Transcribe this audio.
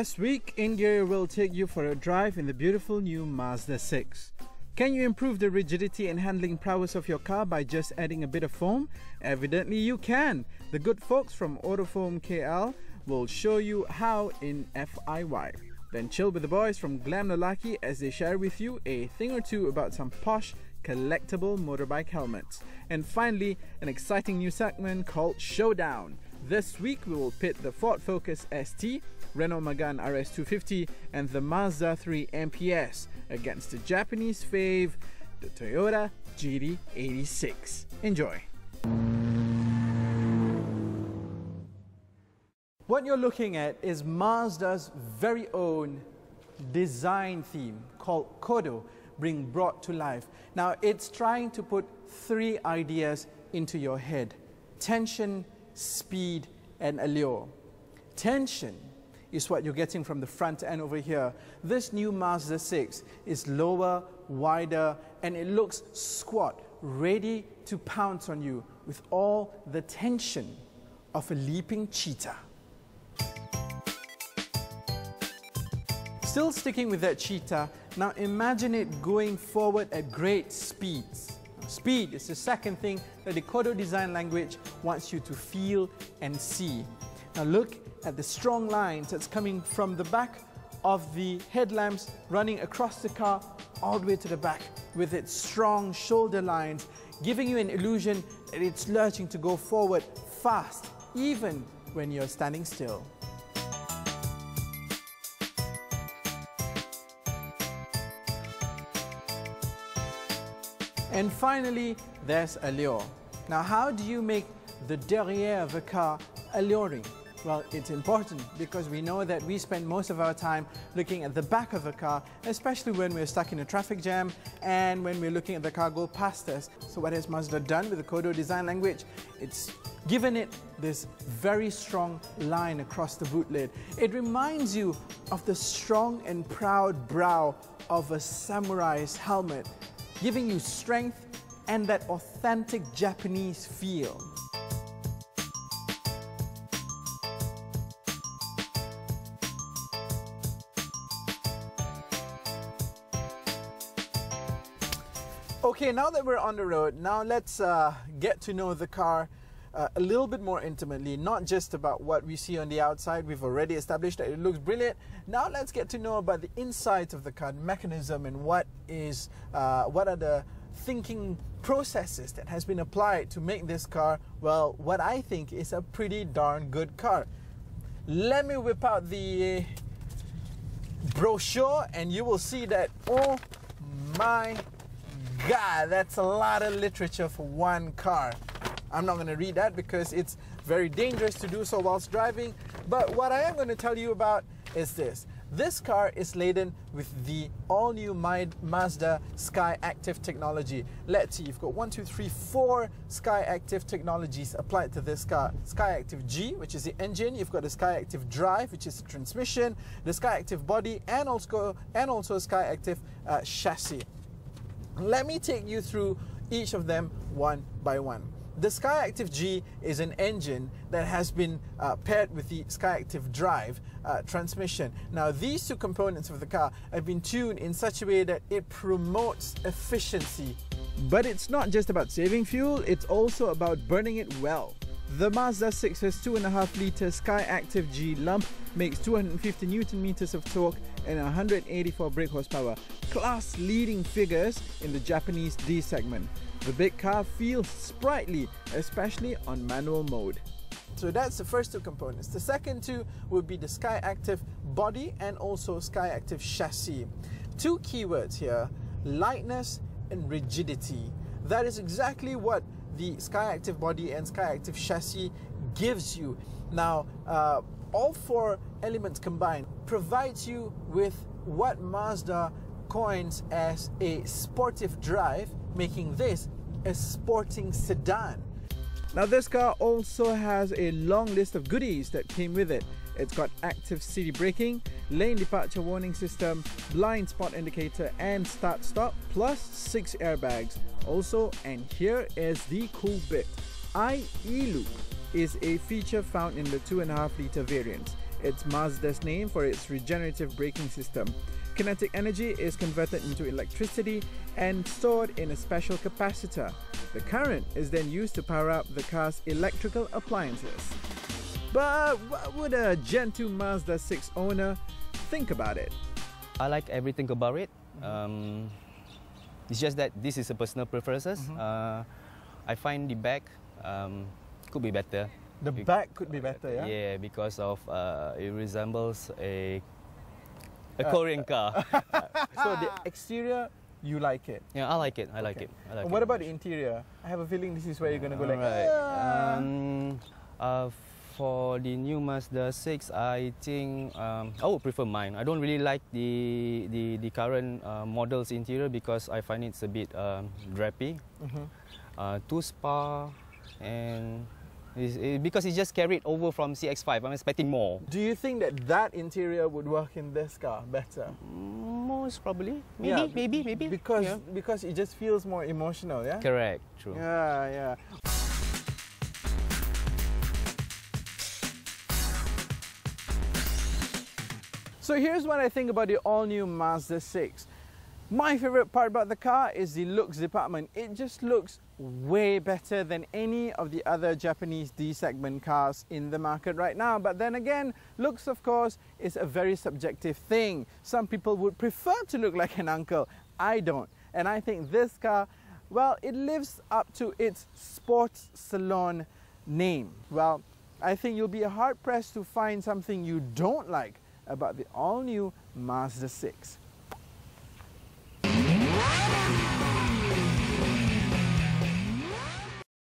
This week, India will take you for a drive in the beautiful new Mazda 6. Can you improve the rigidity and handling prowess of your car by just adding a bit of foam? Evidently you can. The good folks from Autofoam KL will show you how in FIY. Then chill with the boys from Glam Lalaki as they share with you a thing or two about some posh collectible motorbike helmets. And finally, an exciting new segment called Showdown. This week we will pit the Ford Focus ST, Renault Megane RS250 and the Mazda 3 MPS against the Japanese fave, the Toyota GD86. Enjoy! What you're looking at is Mazda's very own design theme called Kodo being brought to life. Now it's trying to put three ideas into your head: tension, speed and allure. Tension is what you're getting from the front end over here. This new Mazda 6 is lower, wider, and it looks squat, ready to pounce on you with all the tension of a leaping cheetah. Still sticking with that cheetah, now imagine it going forward at great speeds. Speed is the second thing that the Kodo design language wants you to feel and see. Now look at the strong lines that's coming from the back of the headlamps running across the car all the way to the back with its strong shoulder lines, giving you an illusion that it's lurching to go forward fast even when you're standing still. And finally, there's allure. Now, how do you make the derrière of a car alluring? Well, it's important because we know that we spend most of our time looking at the back of a car, especially when we're stuck in a traffic jam and when we're looking at the car go past us. So what has Mazda done with the Kodo design language? It's given it this very strong line across the boot lid. It reminds you of the strong and proud brow of a samurai's helmet, giving you strength and that authentic Japanese feel. Okay, now that we're on the road, now let's get to know the car a little bit more intimately, not just about what we see on the outside. We've already established that it looks brilliant. Now let's get to know about the insides of the car, the mechanism, and what are the thinking processes that has been applied to make this car, well, what I think is a pretty darn good car. Let me whip out the brochure and you will see that, oh my God, that's a lot of literature for one car. I'm not going to read that because it's very dangerous to do so whilst driving. But what I am going to tell you about is this. This car is laden with the all-new Mazda Sky Active technology. Let's see, you've got 4 Sky Active technologies applied to this car. Sky Active G, which is the engine. You've got the Sky Active Drive, which is the transmission, the Sky Active Body, and also Sky Active chassis. Let me take you through each of them one by one. The Sky Active G is an engine that has been paired with the Sky Active Drive transmission. Now, these two components of the car have been tuned in such a way that it promotes efficiency. But it's not just about saving fuel, it's also about burning it well. The Mazda 6's 2.5-litre Sky Active G lump makes 250 Nm of torque and 184 brake horsepower, class-leading figures in the Japanese D segment. The big car feels sprightly, especially on manual mode. So that's the first two components. The second two would be the Sky Active Body and also Sky Active Chassis. Two keywords here: lightness and rigidity. That is exactly what the Sky Active Body and Sky Active Chassis gives you. Now, all 4 elements combined provides you with what Mazda coins as a sportive drive, making this a sporting sedan. Now, this car also has a long list of goodies that came with it. It's got active city braking, lane departure warning system, blind spot indicator and start stop, plus 6 airbags. Also, and here is the cool bit, IE Loop is a feature found in the 2.5-litre variants. It's Mazda's name for its regenerative braking system. Kinetic energy is converted into electricity and stored in a special capacitor. The current is then used to power up the car's electrical appliances. But what would a Gen 2 Mazda 6 owner think about it? I like everything about it. It's just that this is a personal preferences. I find the back could be better. The back could be better, yeah? Yeah, because of it resembles a Korean car. So the exterior, you like it? Yeah, I like it. I like it. What about the interior? I have a feeling this is where you're going to go like... For the new Mazda 6, I think I would prefer mine. I don't really like the current model's interior because I find it's a bit drapey, too spa, and because it's just carried over from CX-5. I'm expecting more. Do you think that that interior would work in this car better? Most probably. Maybe. Because it just feels more emotional, yeah? Correct, true. Yeah. So here's what I think about the all-new Mazda 6. My favorite part about the car is the looks department. It just looks way better than any of the other Japanese D-segment cars in the market right now. But then again, looks, of course, is a very subjective thing. Some people would prefer to look like an uncle. I don't. And I think this car, well, it lives up to its sports salon name. Well, I think you'll be hard-pressed to find something you don't like about the all-new Mazda 6.